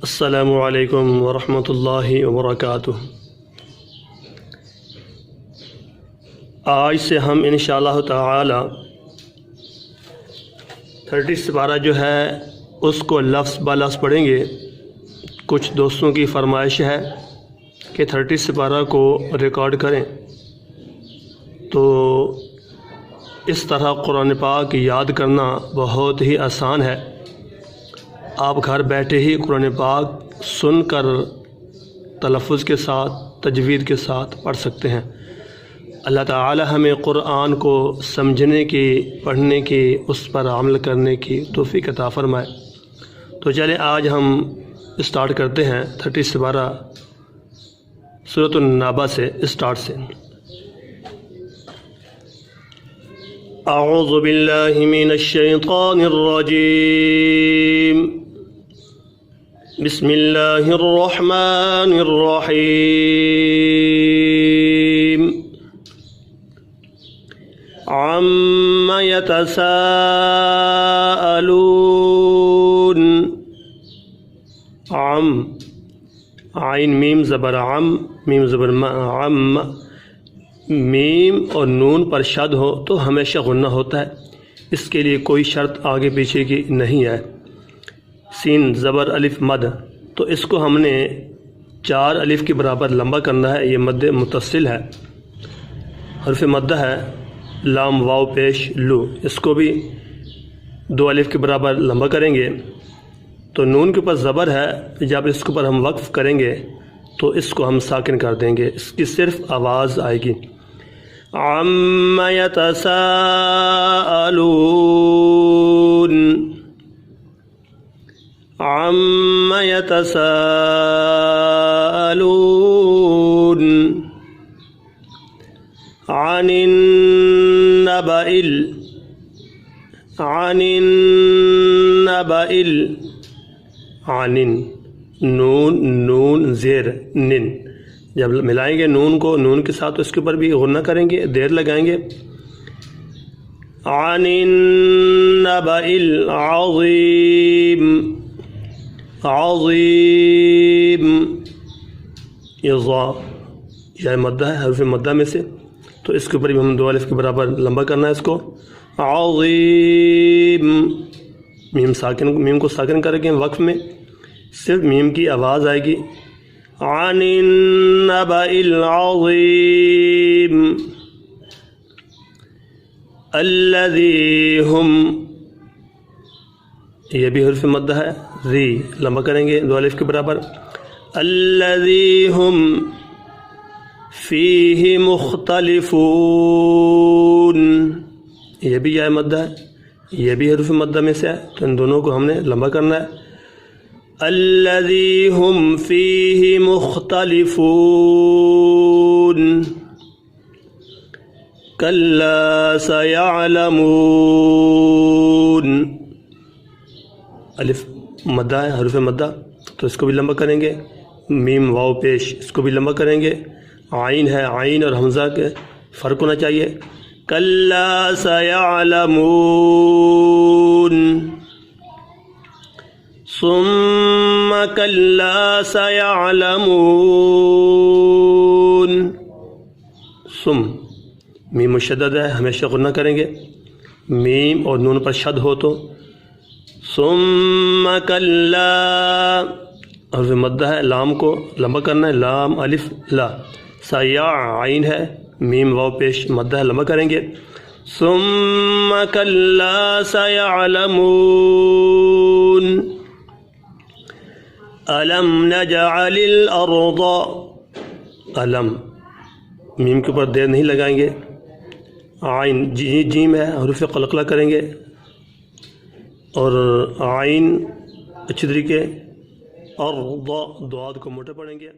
السلام علیکم ورحمۃ اللہ وبرکاتہ۔ آج سے ہم انشاءاللہ تعالی 30 سپارہ جو ہے اس کو لفظ بلفظ پڑھیں گے۔ کچھ دوستوں کی فرمائش ہے کہ 30 سپارہ کو ریکارڈ کریں، تو اس طرح قرآن پاک یاد کرنا بہت ہی آسان ہے۔ آپ گھر بیٹھے ہی قرآن پاک سن کر تلفظ کے ساتھ تجوید کے ساتھ پڑھ سکتے ہیں۔ اللہ تعالی ہمیں قرآن کو سمجھنے کی، پڑھنے کی، اس پر عمل کرنے کی توفیق عطا فرمائے۔ تو چلیں آج ہم اسٹارٹ کرتے ہیں 30 سپارہ سورۃ النبأ سے اسٹارٹ سے۔ اعوذ باللہ من الشیطان الرجیم، بسم اللہ الرحمن الرحیم۔ عم یتساءلون، عم عین میم زبر عم، میم زبر عم، میم اور نون پر شد ہو تو ہمیشہ غنہ ہوتا ہے، اس کے لیے کوئی شرط آگے پیچھے کی نہیں ہے۔ سین زبر الف مد، تو اس کو ہم نے 4 الف کے برابر لمبا کرنا ہے، یہ مد متصل ہے، حرف مدہ ہے، لام واو پیش لو، اس کو بھی 2 الف کے برابر لمبا کریں گے۔ تو نون کے اوپر زبر ہے، جب اس کے اوپر ہم وقف کریں گے تو اس کو ہم ساکن کر دیں گے، اس کی صرف آواز آئے گی۔ عم یتساءلون، عم یتساءلون، عن النبأ عن النبأ عن نون زیر نن، جب ملائیں گے نون کو نون کے ساتھ تو اس کے اوپر بھی غنہ کریں گے، دیر لگائیں گے۔ عن النبأ العظیم، عظیم، یہ مدہ ہے، حرف مدہ میں سے، تو اس کے اوپر بھی ہم 2 الف کے برابر لمبا کرنا ہے اس کو۔ عظیم، میم کو ساکن کریں گے وقف میں، صرف میم کی آواز آئے گی۔ عن النبأ العظیم الذی ہم، یہ بھی حرف مدہ ہے، ری لمبا کریں گے 2 الف کے برابر۔ الذی ہم فیہ مختلفون، یہ بھی یا مدہ ہے، یہ بھی حرف مدہ میں سے ہے، تو ان دونوں کو ہم نے لمبا کرنا ہے۔ الذی ہم فیہ مختلفون کلا سیعلمون، الف مدہ ہے، حرف مدہ، تو اس کو بھی لمبا کریں گے۔ میم واو پیش، اس کو بھی لمبا کریں گے۔ عین ہے، عین اور حمزہ کے فرق ہونا چاہیے۔ کلا سیعلمون ثم کلا سیعلمون، ثم میم مشدد ہے، ہمیشہ غنہ کریں گے، میم اور نون پر شد ہو تو۔ ثم کلا، حرف مدہ ہے، لام کو لمبا کرنا ہے، لام الف لا، سیع عین ہے، میم واو پیش مدہ ہے، لمبا کریں گے۔ ثم کلا سیعلمون الم نجعل الارض، الم میم کے اوپر دیر نہیں لگائیں گے، عین جیم ہے، حروف قلقلہ کریں گے، اور عین اچھی طریقے، اور ضاد کو موٹا پڑھیں گے۔